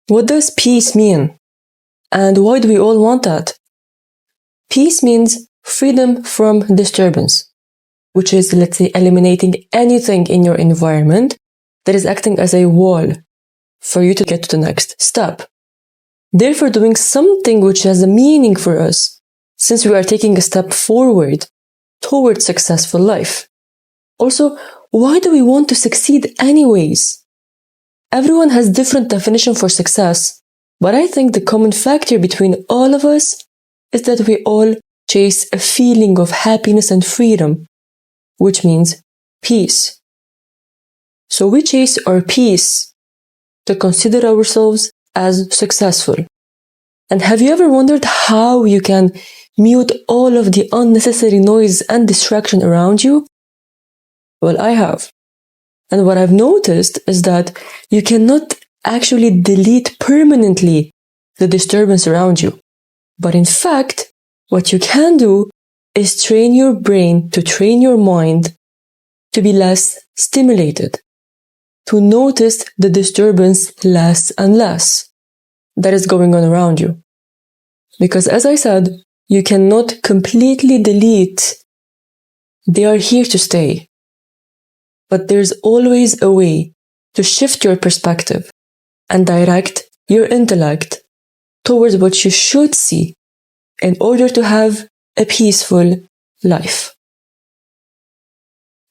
What does peace mean? And why do we all want that? Peace means freedom from disturbance, which is, let's say, eliminating anything in your environment that is acting as a wall for you to get to the next step. Therefore, doing something which has a meaning for us, since we are taking a step forward towards successful life. Also, why do we want to succeed anyways? Everyone has different definition for success, but I think the common factor between all of us is that we all chase a feeling of happiness and freedom, which means peace. So we chase our peace to consider ourselves as successful. And have you ever wondered how you can mute all of the unnecessary noise and distraction around you? Well, I have. And what I've noticed is that you cannot actually delete permanently the disturbance around you. But in fact, what you can do is train your brain, to train your mind to be less stimulated, to notice the disturbance less and less that is going on around you. Because as I said, you cannot completely delete. They are here to stay. But there's always a way to shift your perspective and direct your intellect towards what you should see in order to have a peaceful life.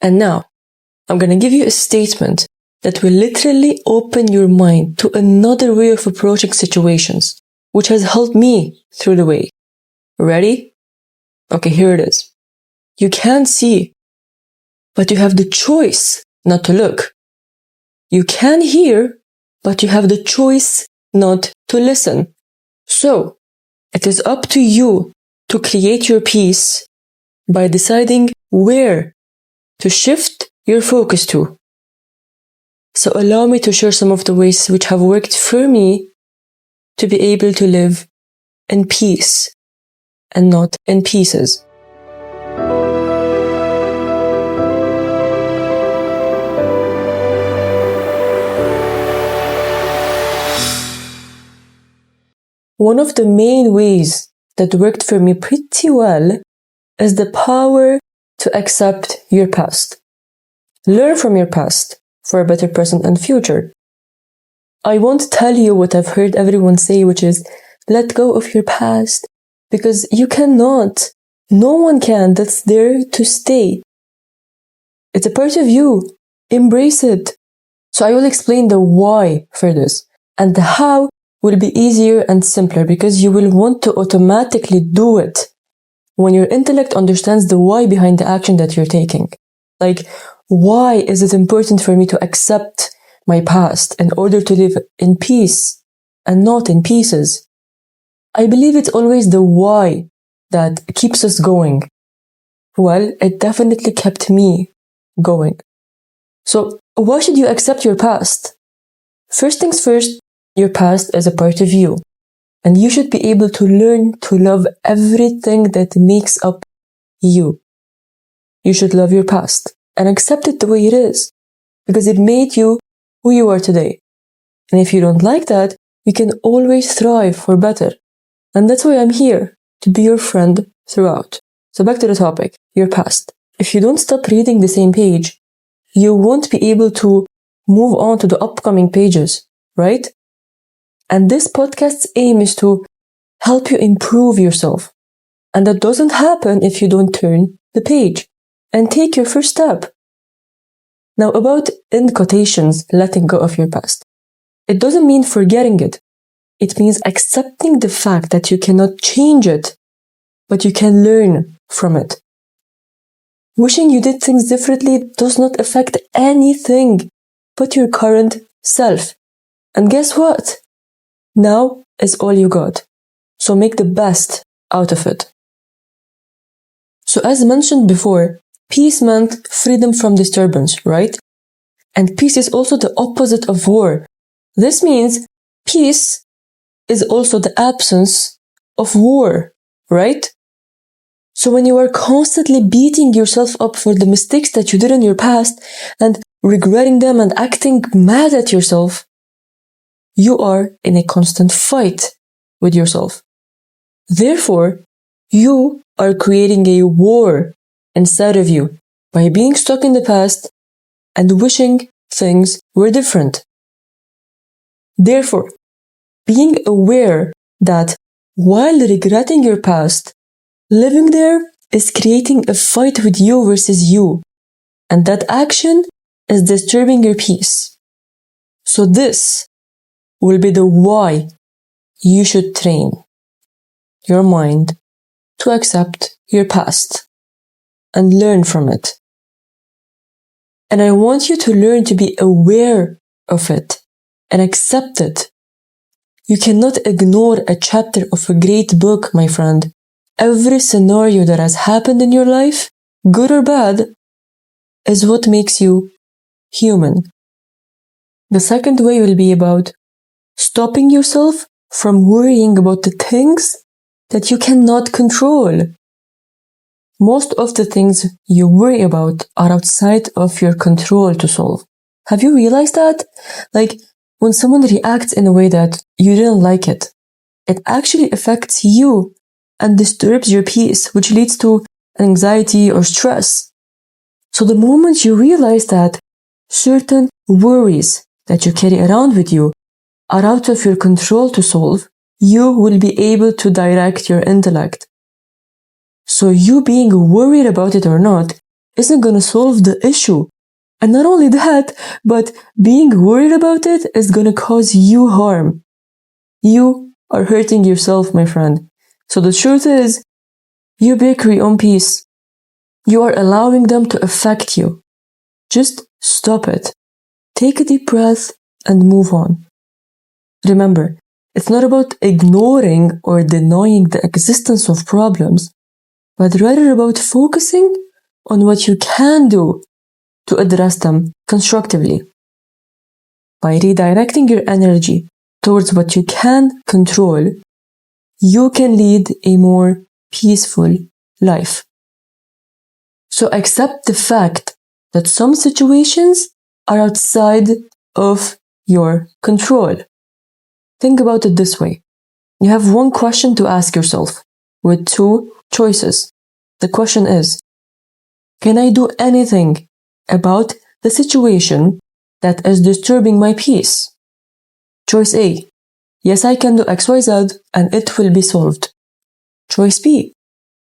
And now, I'm going to give you a statement that will literally open your mind to another way of approaching situations, which has helped me through the way. Ready? Okay, here it is. You can't see, but you have the choice not to look. You can hear, but you have the choice not to listen. So, it is up to you to create your peace by deciding where to shift your focus to. So allow me to share some of the ways which have worked for me to be able to live in peace and not in pieces. One of the main ways that worked for me pretty well is the power to accept your past. Learn from your past for a better present and future. I won't tell you what I've heard everyone say, which is, let go of your past, because you cannot. No one can. That's there to stay. It's a part of you. Embrace it. So I will explain the why for this, and the how will be easier and simpler because you will want to automatically do it when your intellect understands the why behind the action that you're taking. Like, why is it important for me to accept my past in order to live in peace and not in pieces? I believe it's always the why that keeps us going. Well, it definitely kept me going. So, why should you accept your past? First things first, your past is a part of you. And you should be able to learn to love everything that makes up you. You should love your past and accept it the way it is, because it made you who you are today. And if you don't like that, you can always strive for better. And that's why I'm here, to be your friend throughout. So back to the topic, your past. If you don't stop reading the same page, you won't be able to move on to the upcoming pages, right? And this podcast's aim is to help you improve yourself. And that doesn't happen if you don't turn the page and take your first step. Now, about, in quotations, letting go of your past. It doesn't mean forgetting it. It means accepting the fact that you cannot change it, but you can learn from it. Wishing you did things differently does not affect anything but your current self. And guess what? Now is all you got. So make the best out of it. So as mentioned before, peace meant freedom from disturbance, right? And peace is also the opposite of war. This means peace is also the absence of war, right? So when you are constantly beating yourself up for the mistakes that you did in your past and regretting them and acting mad at yourself, you are in a constant fight with yourself. Therefore, you are creating a war inside of you by being stuck in the past and wishing things were different. Therefore, being aware that while regretting your past, living there is creating a fight with you versus you, and that action is disturbing your peace. So this will be the why you should train your mind to accept your past and learn from it. And I want you to learn to be aware of it and accept it. You cannot ignore a chapter of a great book, my friend. Every scenario that has happened in your life, good or bad, is what makes you human. The second way will be about stopping yourself from worrying about the things that you cannot control. Most of the things you worry about are outside of your control to solve. Have you realized that? Like, when someone reacts in a way that you didn't like it, it actually affects you and disturbs your peace, which leads to anxiety or stress. So the moment you realize that certain worries that you carry around with you are out of your control to solve, you will be able to direct your intellect. So you being worried about it or not isn't going to solve the issue. And not only that, but being worried about it is going to cause you harm. You are hurting yourself, my friend. So the truth is, you break your own peace. You are allowing them to affect you. Just stop it. Take a deep breath and move on. Remember, it's not about ignoring or denying the existence of problems, but rather about focusing on what you can do to address them constructively. By redirecting your energy towards what you can control, you can lead a more peaceful life. So accept the fact that some situations are outside of your control. Think about it this way. You have one question to ask yourself with two choices. The question is, can I do anything about the situation that is disturbing my peace? Choice A, yes, I can do XYZ and it will be solved. Choice B,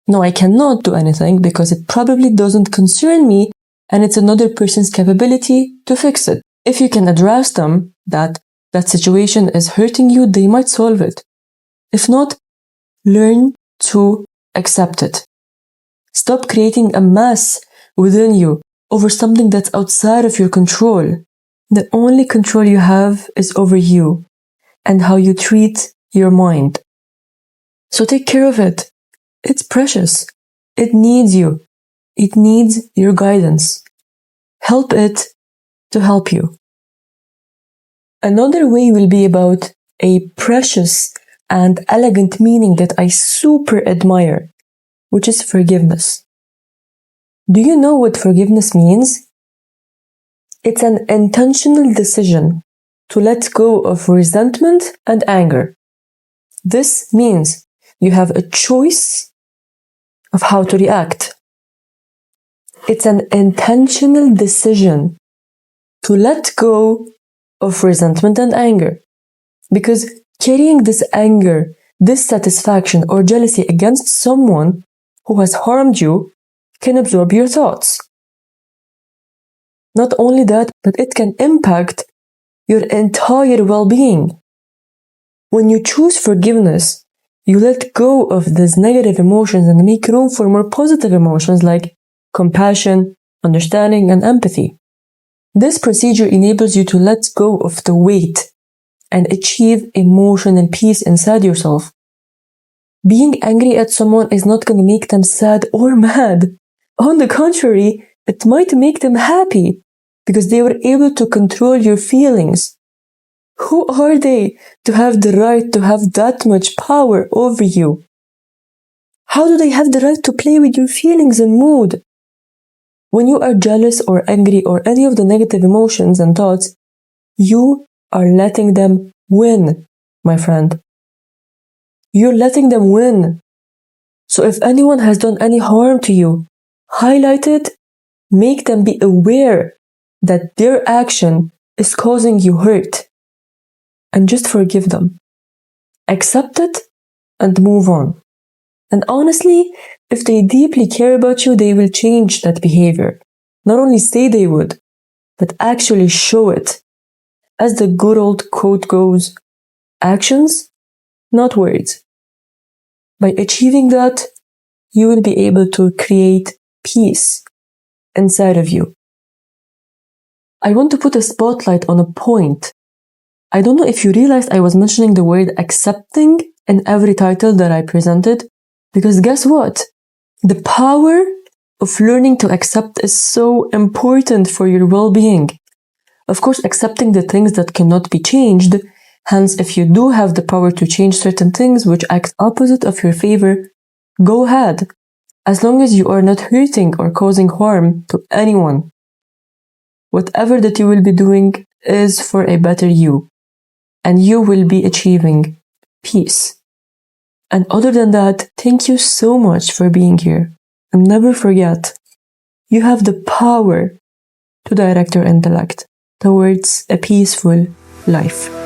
no, I cannot do anything because it probably doesn't concern me and it's another person's capability to fix it. If you can address them that situation is hurting you, they might solve it. If not, learn to accept it. Stop creating a mess within you over something that's outside of your control. The only control you have is over you and how you treat your mind. So take care of it. It's precious. It needs you. It needs your guidance. Help it to help you. Another way will be about a precious and elegant meaning that I super admire, which is forgiveness. Do you know what forgiveness means? It's an intentional decision to let go of resentment and anger. This means you have a choice of how to react. It's an intentional decision to let go of resentment and anger. Because carrying this anger, dissatisfaction, or jealousy against someone who has harmed you can absorb your thoughts. Not only that, but it can impact your entire well-being. When you choose forgiveness, you let go of these negative emotions and make room for more positive emotions like compassion, understanding, and empathy. This procedure enables you to let go of the weight and achieve emotional peace inside yourself. Being angry at someone is not going to make them sad or mad. On the contrary, it might make them happy because they were able to control your feelings. Who are they to have the right to have that much power over you? How do they have the right to play with your feelings and mood? When you are jealous or angry or any of the negative emotions and thoughts, you are letting them win, my friend. You're letting them win. So if anyone has done any harm to you, highlight it, make them be aware that their action is causing you hurt, and just forgive them. Accept it and move on. And honestly, if they deeply care about you, they will change that behavior. Not only say they would, but actually show it. As the good old quote goes, actions, not words. By achieving that, you will be able to create peace inside of you. I want to put a spotlight on a point. I don't know if you realized I was mentioning the word accepting in every title that I presented, because guess what? The power of learning to accept is so important for your well-being. Of course, accepting the things that cannot be changed. Hence, if you do have the power to change certain things which act opposite of your favor, go ahead, as long as you are not hurting or causing harm to anyone. Whatever that you will be doing is for a better you, and you will be achieving peace. And other than that, thank you so much for being here. And never forget, you have the power to direct your intellect towards a peaceful life.